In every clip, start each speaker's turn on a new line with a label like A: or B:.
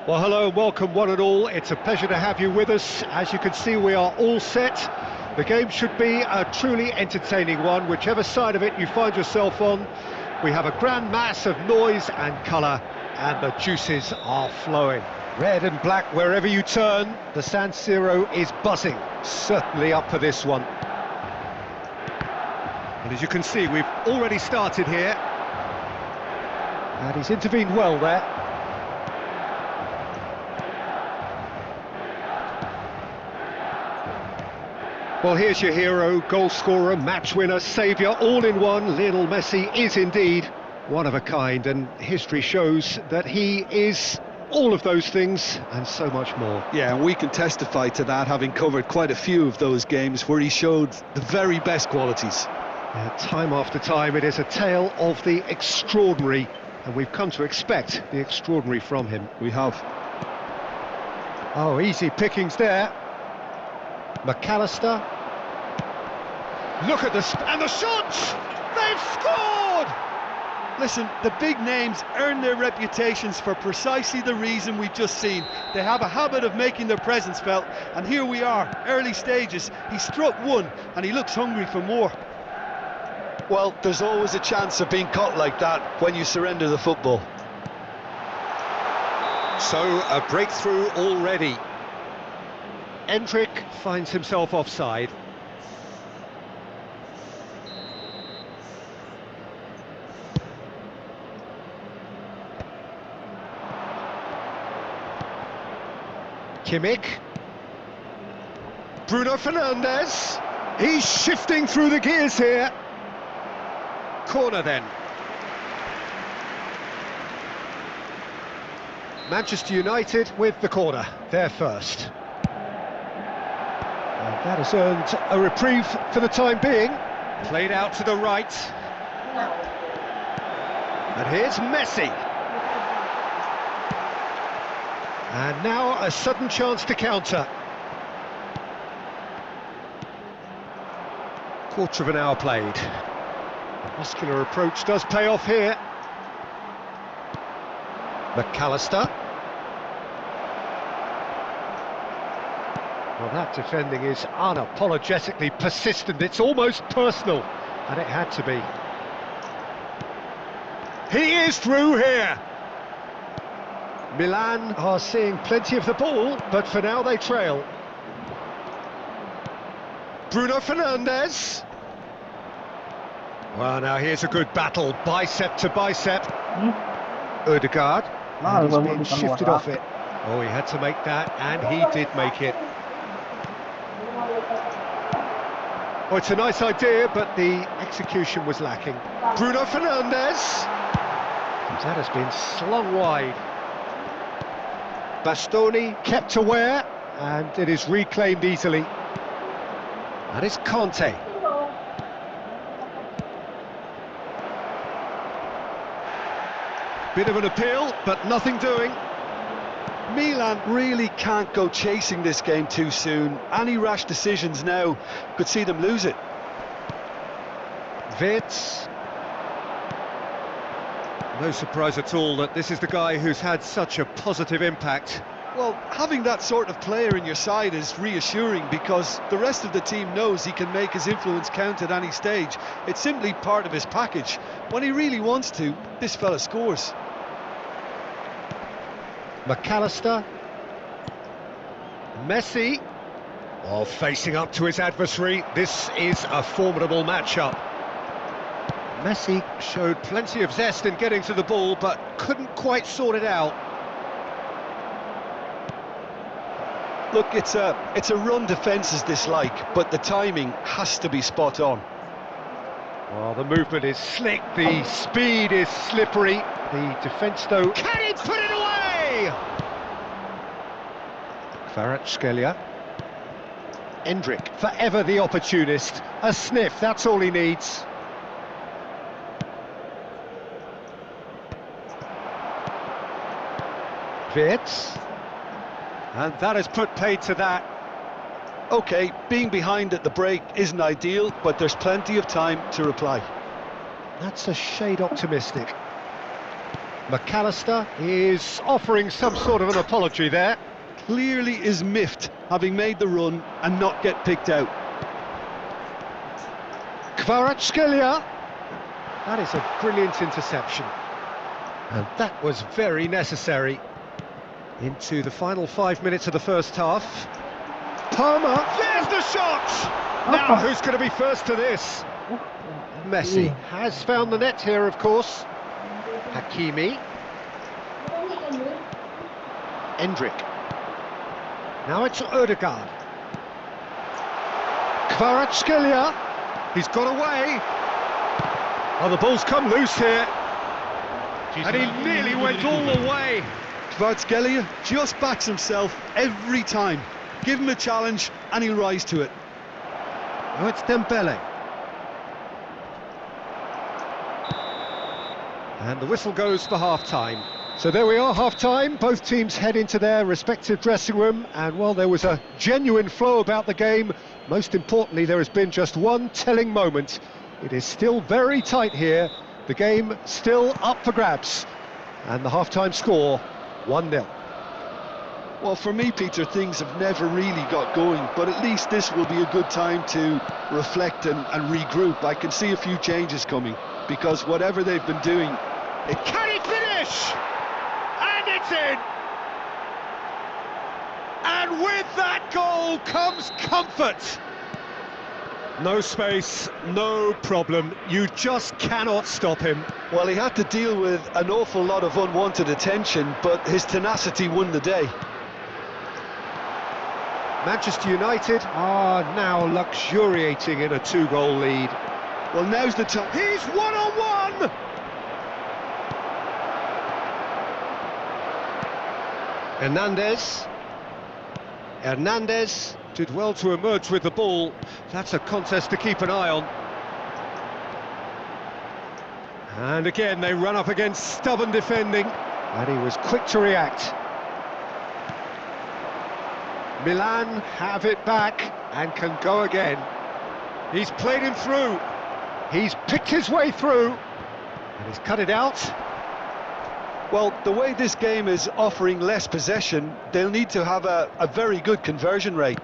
A: Well, hello, welcome one and all. It's a pleasure to have you with us. As you can see, we are all set. The game should be a truly entertaining one, whichever side of it you find yourself on. We have a grand mass of noise and colour, and the juices are flowing. Red and black wherever you turn, the San Siro is buzzing. Certainly up for this one. And as you can see, we've already started here. And he's intervened well there. Well, here's your hero, goal scorer, match winner, saviour, all in one. Lionel Messi is indeed one of a kind, and history shows that he is all of those things and so much more.
B: Yeah, and we can testify to that, having covered quite a few of those games where he showed the very best qualities.
A: Yeah, time after time, it is a tale of the extraordinary, and we've come to expect the extraordinary from him.
B: We have.
A: Oh, easy pickings there. McAllister. Look at and the shots! They've scored!
B: Listen, the big names earn their reputations for precisely the reason we've just seen. They have a habit of making their presence felt, and here we are, early stages. He struck one, and he looks hungry for more. Well, there's always a chance of being caught like that when you surrender the football.
A: So, a breakthrough already. Endrick finds himself offside. Kimmich. Bruno Fernandes. He's shifting through the gears here. Corner then. Manchester United with the corner, they're first. And that has earned a reprieve for the time being. Played out to the right. And here's Messi. And now a sudden chance to counter. Quarter of an hour played. The muscular approach does pay off here. McAllister. Well, that defending is unapologetically persistent. It's almost personal, and it had to be. He is through here. Milan are seeing plenty of the ball, but for now they trail. Bruno Fernandes. Well, now here's a good battle, bicep to bicep. Ødegaard. And he's been shifted off it. Oh, he had to make that, and he did make it. Oh, it's a nice idea, but the execution was lacking. Bruno Fernandes. That has been slung wide. Bastoni kept aware, and it is reclaimed easily. And it's Conte. Bit of an appeal, but nothing doing.
B: Milan really can't go chasing this game too soon. Any rash decisions now could see them lose it.
A: Wirtz. No surprise at all that this is the guy who's had such a positive impact.
B: Well, having that sort of player in your side is reassuring because the rest of the team knows he can make his influence count at any stage. It's simply part of his package. When he really wants to, this fella scores.
A: McAllister. Messi. Oh, facing up to his adversary. This is a formidable matchup. Messi showed plenty of zest in getting to the ball, but couldn't quite sort it out.
B: Look, it's a run defence is dislike, but the timing has to be spot on.
A: Well, the movement is slick, the speed is slippery. The defence, though, can he put it away? Kvaratskhelia. Endrick, forever the opportunist. A sniff, that's all he needs. Wirtz. And that has put paid to that.
B: OK, being behind at the break isn't ideal, but there's plenty of time to reply.
A: That's a shade optimistic. McAllister is offering some sort of an apology there.
B: Clearly is miffed, having made the run and not get picked out.
A: Kvaratskhelia. That is a brilliant interception. And that was very necessary. Into the final 5 minutes of the first half. Palmer, there's the shot! Now who's going to be first to this? Messi has found the net here, of course. Hakimi. Endrick. Now it's Ødegaard. Kvaratskhelia. He's got away. Oh, the ball's come loose here. And he nearly went all the way.
B: Kvaratskhelia just backs himself every time. Give him a challenge and he'll rise to it.
A: Now it's Dembele. And the whistle goes for half-time. So there we are, half-time. Both teams head into their respective dressing room. And while there was a genuine flow about the game, most importantly, there has been just one telling moment. It is still very tight here. The game still up for grabs. And the half-time score, 1-0.
B: Well, for me, Peter, things have never really got going, but at least this will be a good time to reflect and regroup. I can see a few changes coming, because whatever they've been doing...
A: Can he finish? And it's in! And with that goal comes comfort. No space, no problem. You just cannot stop him.
B: Well, he had to deal with an awful lot of unwanted attention, but his tenacity won the day.
A: Manchester United are now luxuriating in a 2-goal lead.
B: Well, now's the time.
A: He's one-on-one! Hernandez did well to emerge with the ball. That's a contest to keep an eye on. And again, they run up against stubborn defending, and he was quick to react. Milan have it back and can go again. He's played him through. He's picked his way through, and he's cut it out.
B: Well, the way this game is offering less possession, they'll need to have a very good conversion rate.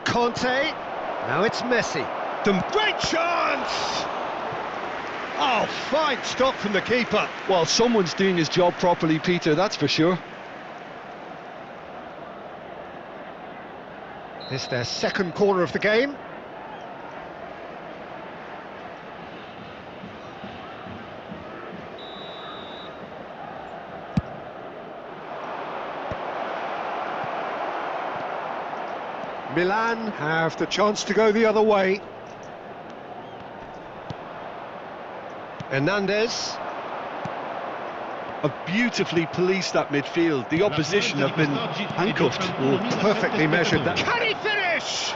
A: Conte, now it's Messi. The great chance! Oh, fine stop from the keeper.
B: Well, someone's doing his job properly, Peter, that's for sure.
A: This their second corner of the game. Milan have the chance to go the other way. Hernandez.
B: Have beautifully policed that midfield. The opposition have been handcuffed.
A: Oh, perfectly measured that. Can he finish?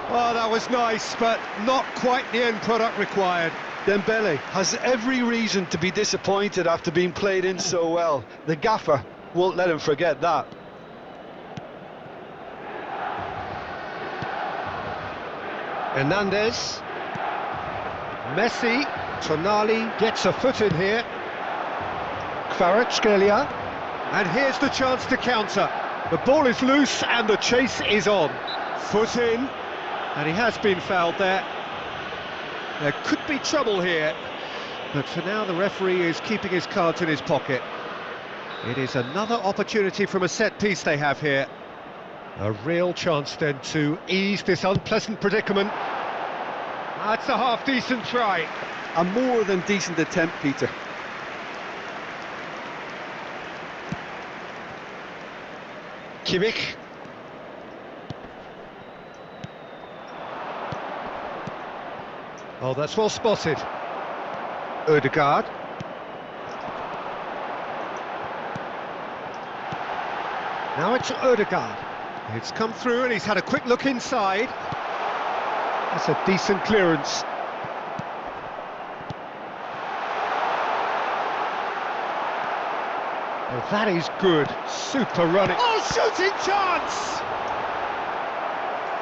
A: Oh, that was nice, but not quite the end product required.
B: Dembele has every reason to be disappointed after being played in so well. The gaffer won't let him forget that.
A: Hernandez. Messi. Tonali gets a foot in here. Kvaratskhelia, and here's the chance to counter. The ball is loose and the chase is on. Foot in, and he has been fouled there. There could be trouble here, but for now the referee is keeping his cards in his pocket. It is another opportunity from a set piece they have here. A real chance then to ease this unpleasant predicament. That's a half-decent try.
B: A more than decent attempt, Peter.
A: Kimmich. Oh, that's well spotted. Ødegaard. Now it's Ødegaard. It's come through and he's had a quick look inside. That's a decent clearance. Oh, that is good. Super running. Oh, shooting chance!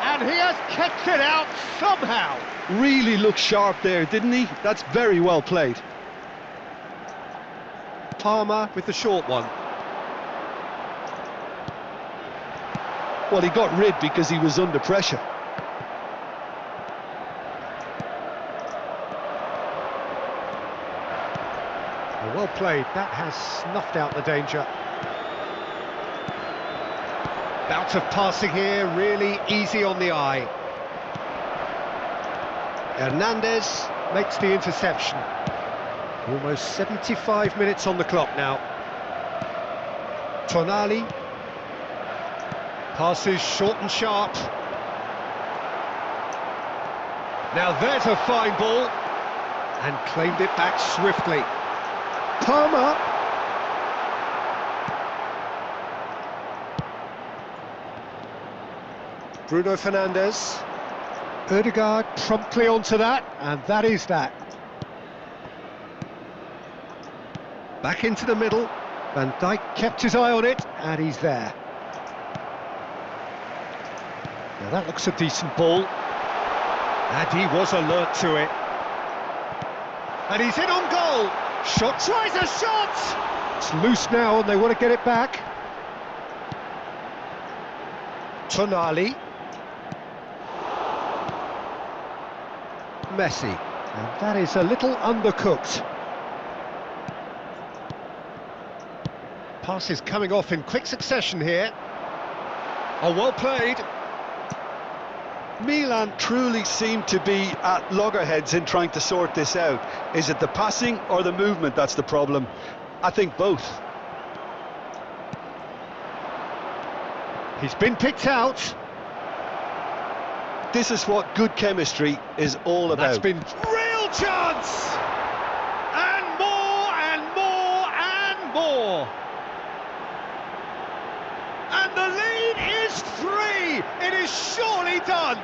A: And he has kept it out somehow.
B: Really looked sharp there, didn't he? That's very well played.
A: Palmer with the short one.
B: Well, he got rid because he was under pressure.
A: Well played, that has snuffed out the danger. Bout of passing here, really easy on the eye. Hernandez makes the interception. Almost 75 minutes on the clock now. Tonali. Passes short and sharp. Now there's a fine ball. And claimed it back swiftly. Palmer. Bruno Fernandes. Ødegaard promptly onto that, and that is that. Back into the middle. Van Dijk kept his eye on it, and he's there. Now that looks a decent ball. And he was alert to it. And he's in on goal. Shot, tries a shot! It's loose now and they want to get it back. Tonali. Messi. And that is a little undercooked. Passes coming off in quick succession here. Oh, well played.
B: Milan truly seem to be at loggerheads in trying to sort this out. Is it the passing or the movement that's the problem? I think both.
A: He's been picked out.
B: This is what good chemistry is all about.
A: That's been real chance! And more, and more, and more! And the lead is 3! It is surely done!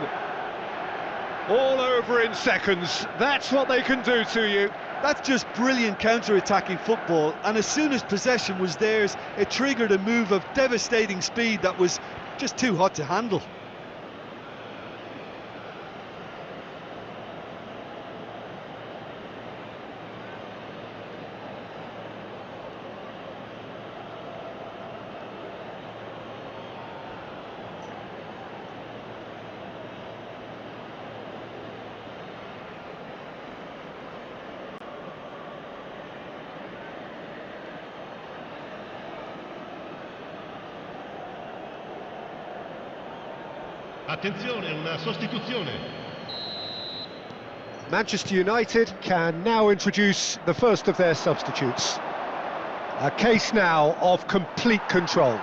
A: All over in seconds. That's what they can do to you.
B: That's just brilliant counter-attacking football, and as soon as possession was theirs, it triggered a move of devastating speed that was just too hot to handle.
C: Attenzione, una sostituzione.
A: Manchester United can now introduce the first of their substitutes. A case now of complete control.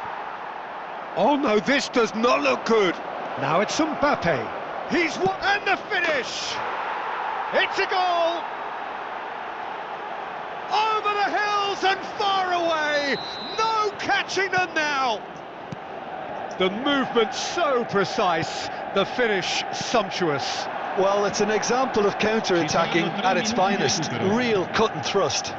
A: Oh no, this does not look good. Now it's Mbappe. And the finish! It's a goal! Over the hills and far away! No catching them now! The movement so precise, the finish sumptuous.
B: Well, it's an example of counter-attacking at its finest. Real cut and thrust.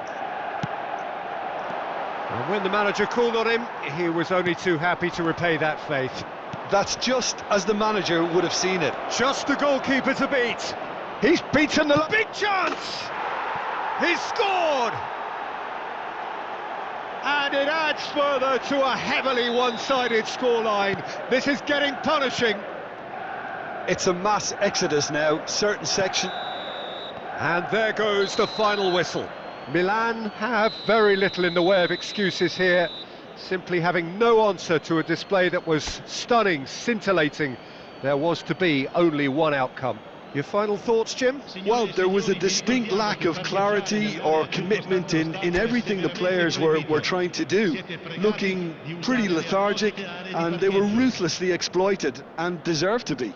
A: And when the manager called on him, he was only too happy to repay that faith.
B: That's just as the manager would have seen it.
A: Just the goalkeeper to beat. He's beaten the big chance. He's scored. And it adds further to a heavily one-sided scoreline. This is getting punishing.
B: It's a mass exodus now, certain section.
A: And there goes the final whistle. Milan have very little in the way of excuses here, simply having no answer to a display that was stunning, scintillating. There was to be only one outcome. Your final thoughts, Jim?
B: Well, there was a distinct lack of clarity or commitment in everything the players were trying to do. Looking pretty lethargic, and they were ruthlessly exploited and deserved to be.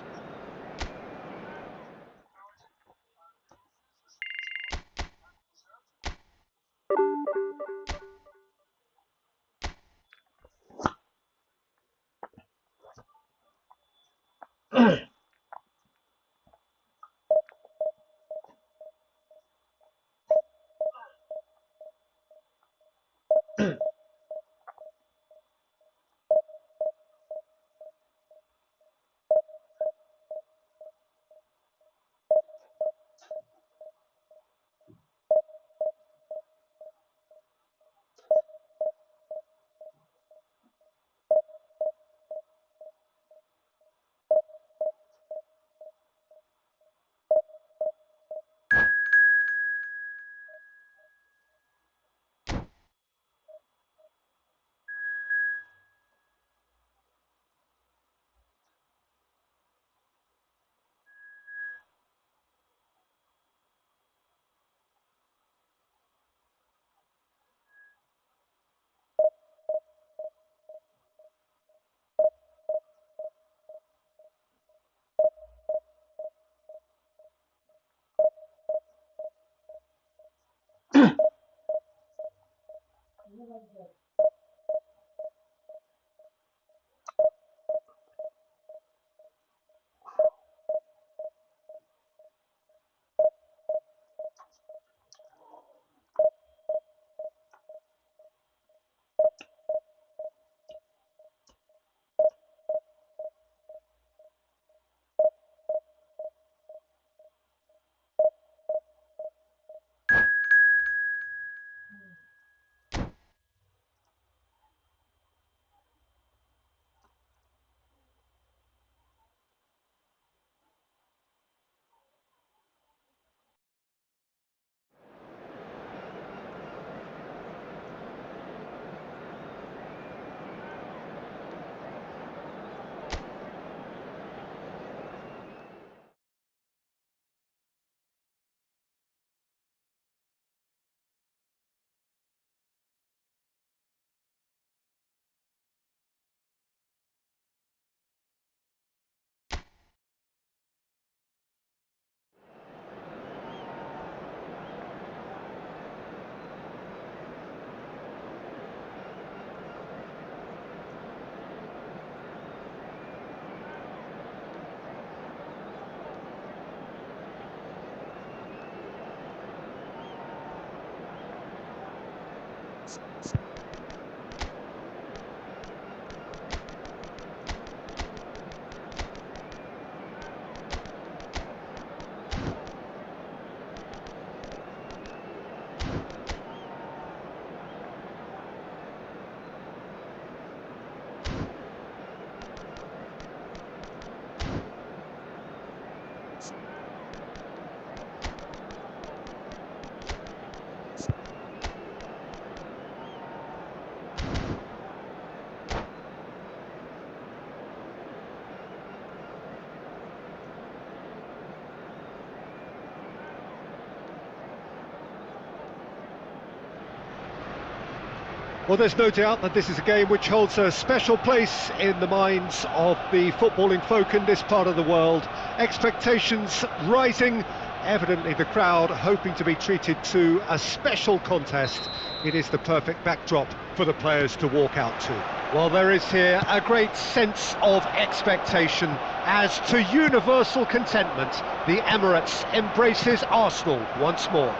A: Well, there's no doubt that this is a game which holds a special place in the minds of the footballing folk in this part of the world. Expectations rising, evidently the crowd hoping to be treated to a special contest. It is the perfect backdrop for the players to walk out to. Well, there is here a great sense of expectation as to universal contentment. The Emirates embraces Arsenal once more.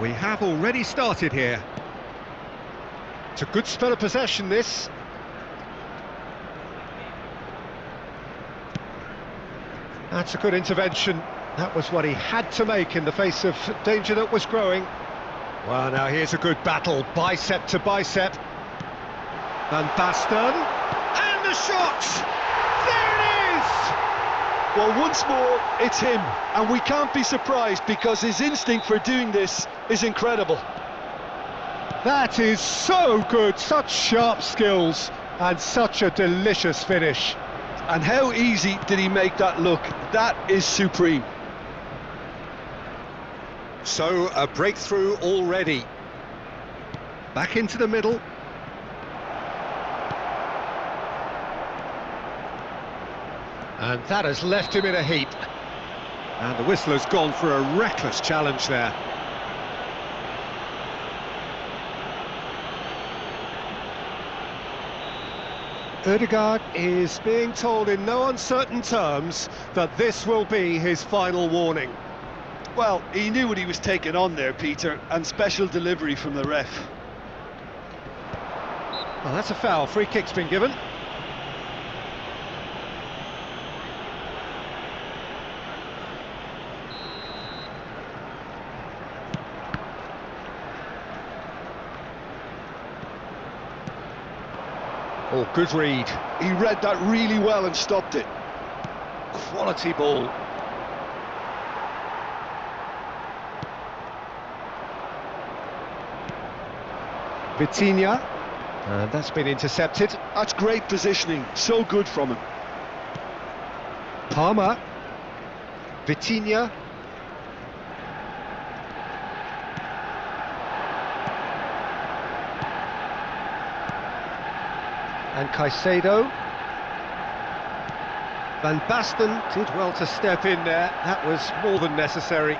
A: We have already started here. It's a good spell of possession, this. That's a good intervention. That was what he had to make in the face of danger that was growing. Well, now here's a good battle, bicep to bicep. Van Basten, and the shot! There it is!
B: Well, once more, it's him, and we can't be surprised because his instinct for doing this is incredible.
A: That is so good, such sharp skills, and such a delicious finish.
B: And how easy did he make that look? That is supreme.
A: So, a breakthrough already. Back into the middle. And that has left him in a heap. And the whistle has gone for a reckless challenge there. Ødegaard is being told in no uncertain terms that this will be his final warning.
B: Well, he knew what he was taking on there, Peter, and special delivery from the ref.
A: Well, that's a foul. Free kick's been given. Oh, good read.
B: He read that really well and stopped it.
A: Quality ball. Vitinha, and that's been intercepted.
B: That's great positioning, so good from him.
A: Palmer, Vitinha. And Caicedo. Van Basten did well to step in there, that was more than necessary.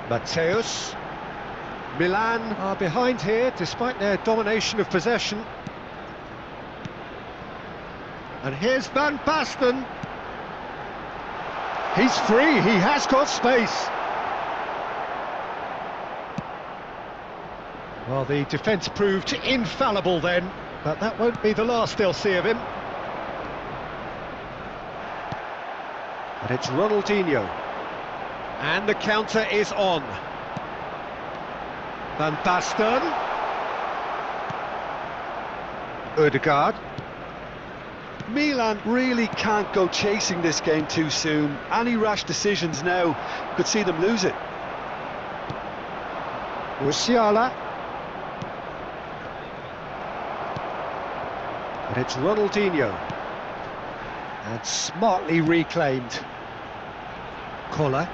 A: Mateus. Milan are behind here, despite their domination of possession. And here's Van Basten. He's free, he has got space. Well, the defence proved infallible then, but that won't be the last they'll see of him. And it's Ronaldinho. And the counter is on. Van Basten. Ødegaard.
B: Milan really can't go chasing this game too soon. Any rash decisions now could see them lose it.
A: Musiala. And it's Ronaldinho. And smartly reclaimed. Koller.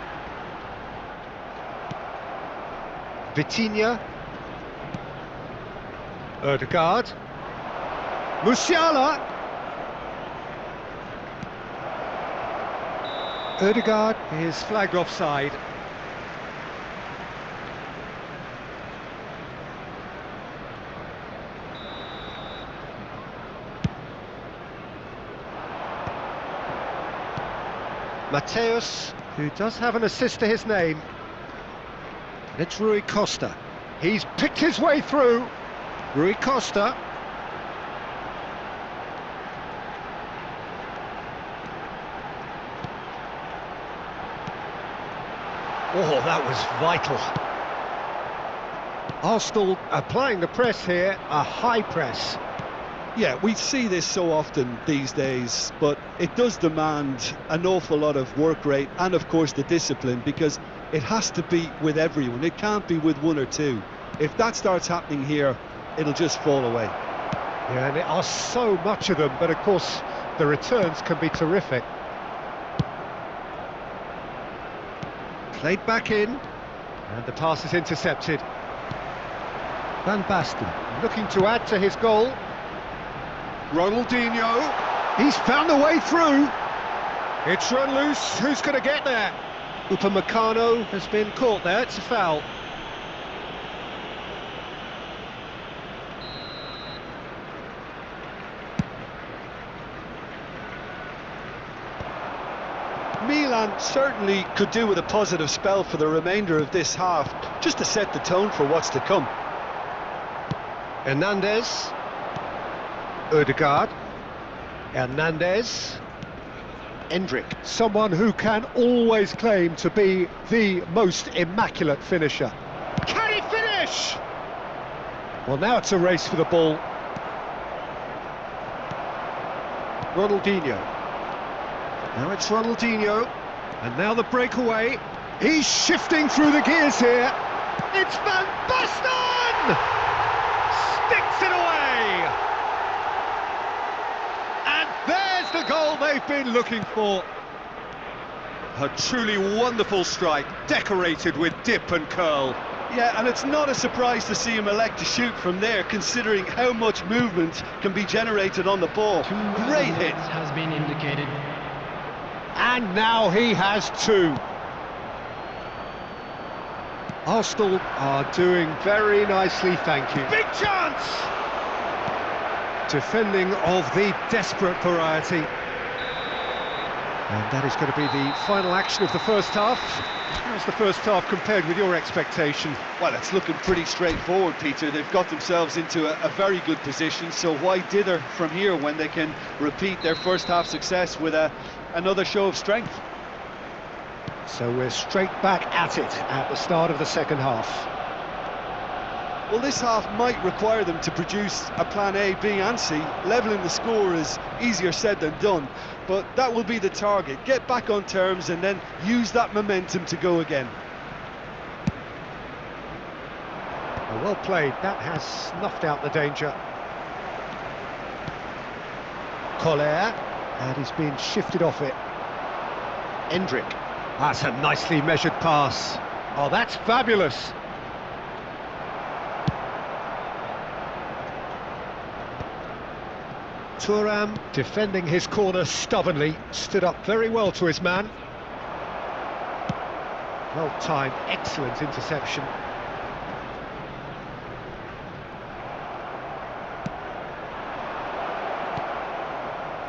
A: Vitinha. Ødegaard. Musiala. Ødegaard is flagged offside. Mateus, who does have an assist to his name. And it's Rui Costa. He's picked his way through. Rui Costa. Oh, that was vital. Arsenal applying the press here, a high press.
B: Yeah, we see this so often these days, but it does demand an awful lot of work rate and, of course, the discipline, because it has to be with everyone. It can't be with one or two. If that starts happening here, it'll just fall away.
A: Yeah, and there are so much of them, but of course the returns can be terrific. Played back in. And the pass is intercepted. Van Basten looking to add to his goal. Ronaldinho, he's found a way through. It's run loose, who's going to get there? Upamecano has been caught there, it's a foul.
B: Milan certainly could do with a positive spell for the remainder of this half, just to set the tone for what's to come.
A: Hernandez, Ødegaard, Hernandez, Endrick, someone who can always claim to be the most immaculate finisher. Can he finish? Well, now it's a race for the ball. Ronaldinho. Now it's Ronaldinho, and now the breakaway. He's shifting through the gears here. It's Van Basten! Sticks it away! And there's the goal they've been looking for. A truly wonderful strike, decorated with dip and curl.
B: Yeah, and it's not a surprise to see him elect to shoot from there, considering how much movement can be generated on the ball. Great hit.
D: Has been indicated.
A: And now he has two. Arsenal are doing very nicely, thank you. Big chance! Defending of the desperate variety. And that is going to be the final action of the first half. How's the first half compared with your expectation?
B: Well, it's looking pretty straightforward, Peter. They've got themselves into a very good position, so why dither from here when they can repeat their first half success with another show of strength?
A: So we're straight back at it at the start of the second half.
B: Well, this half might require them to produce a plan A, B and C. Levelling the score is easier said than done, but that will be the target. Get back on terms and then use that momentum to go again.
A: Well played, that has snuffed out the danger. Collier, and he's been shifted off it. Endrick, that's a nicely measured pass. Oh, that's fabulous. Thuram, defending his corner stubbornly, stood up very well to his man. Well timed, excellent interception.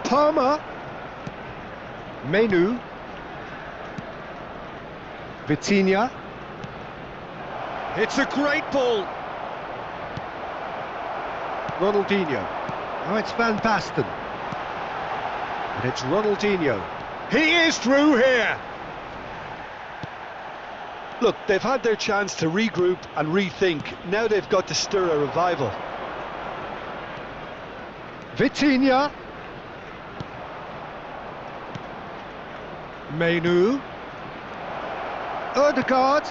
A: Palmer, Menu, Vitinha. It's a great ball. Ronaldinho. Oh, it's Van Basten. And it's Ronaldinho. He is through here.
B: Look, they've had their chance to regroup and rethink. Now they've got to stir a revival.
A: Vitinha. Menu. Ødegaard.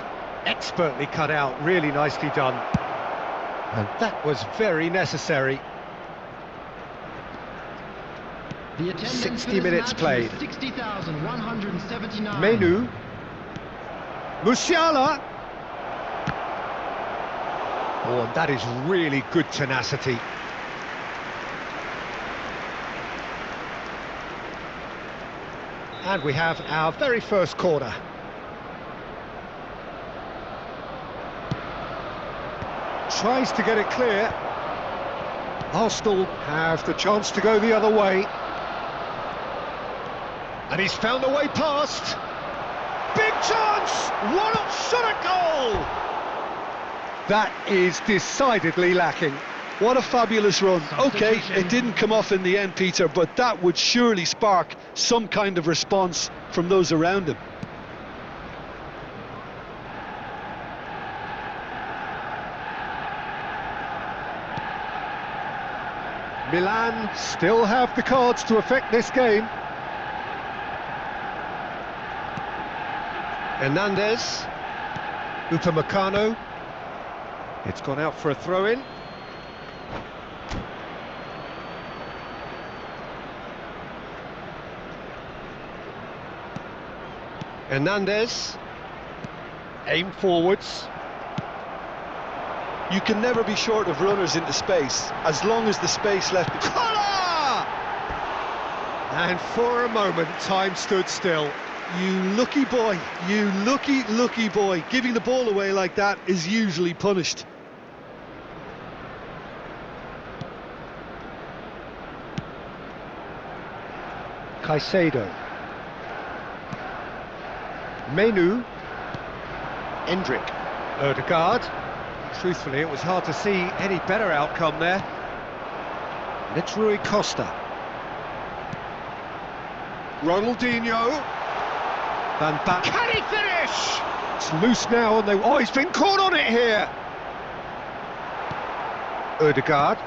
A: Expertly cut out, really nicely done. And that was very necessary.
D: The attendance
A: 60 minutes played.
D: 60,179.
A: Menu. Musiala. Oh, and that is really good tenacity. And we have our very first corner. Tries to get it clear. Arsenal have the chance to go the other way. And he's found a way past. Big chance! What a shot at goal! That is decidedly lacking.
B: What a fabulous run. Okay, it didn't come off in the end, Peter, but that would surely spark some kind of response from those around him.
A: Milan still have the cards to affect this game. Hernandez, Upamecano. It's gone out for a throw-in. Hernandez. Aim forwards.
B: You can never be short of runners into space, as long as the space left...
A: Collar! And for a moment, time stood still.
B: You lucky boy, you lucky boy. Giving the ball away like that is usually punished.
A: Caicedo. Menu. Endrick. Ødegaard. Truthfully, it was hard to see any better outcome there. And it's Rui Costa. Ronaldinho. Van Back. Can he finish? It's loose now, and oh, he's been caught on it here. Ødegaard.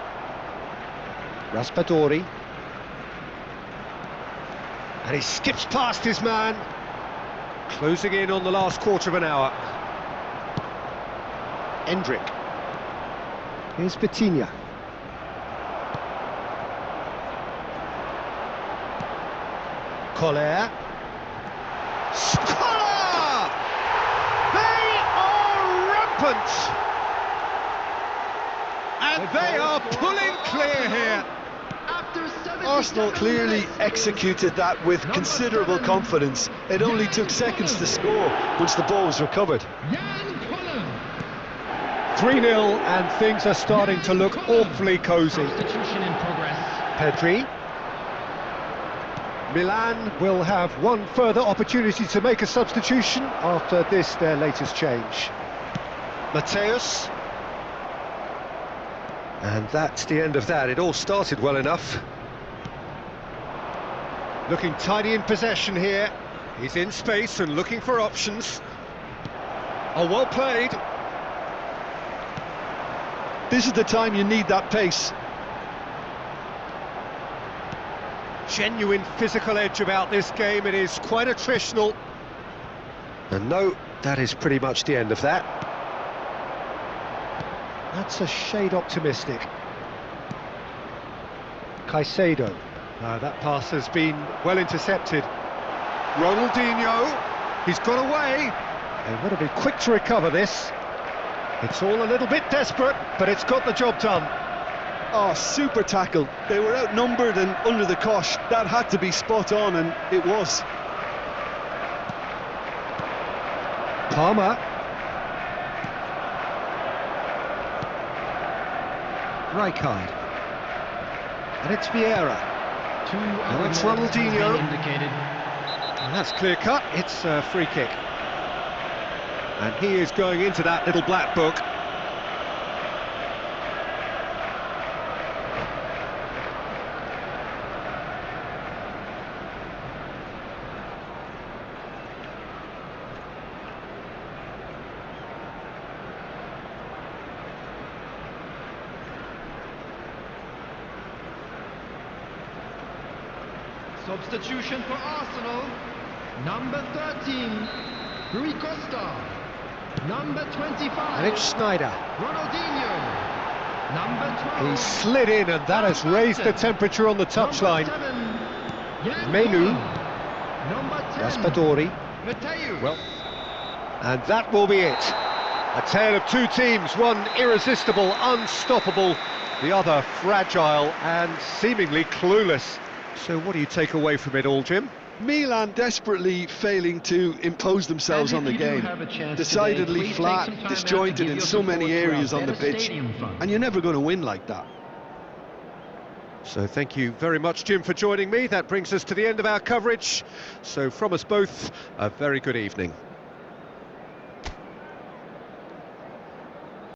A: Raspadori. And he skips past his man. Closing in on the last quarter of an hour. Endrick. Here's Vitinha. Collar. Scholar! They are rampant! And they are pulling clear here.
B: Arsenal clearly executed that with considerable confidence. It only took seconds to score once the ball was recovered.
A: 3-0, and things are starting to look awfully cosy.
D: Substitution in progress.
A: Pedri. Milan will have one further opportunity to make a substitution after this, their latest change. Mateus. And that's the end of that. It all started well enough. Looking tidy in possession here. He's in space and looking for options. Oh, well played.
B: This is the time you need that pace.
A: Genuine physical edge about this game. It is quite attritional. And no, that is pretty much the end of that. That's a shade optimistic. Caicedo. No, that pass has been well intercepted. Ronaldinho. He's got away. They've got to be quick to recover this. It's all a little bit desperate, but it's got the job done.
B: Oh, super tackle. They were outnumbered and under the cosh. That had to be spot on, and it was.
A: Palmer. Rijkaard. And it's Vieira.
D: Now
A: it's Ronaldinho.
D: Indicated.
A: And that's clear cut. It's a free kick. And he is going into that little black book.
C: Substitution for Arsenal. Number 13, Rui Costa. Number 25,
A: And it's Sneijder.
C: Ronaldinho. Number 12,
A: He slid in, and that has raised the temperature on the touchline. Menu.
C: Number 10,
A: Raspadori.
C: Mateus.
A: Well, and that will be it. A tale of two teams, one irresistible, unstoppable, the other fragile and seemingly clueless. So what do you take away from it all, Jim?
B: Milan desperately failing to impose themselves on the game. Decidedly flat, disjointed in so many areas on the pitch, and you're never going to win like that.
A: So thank you very much, Jim, for joining me. That brings us to the end of our coverage. So from us both, a very good evening.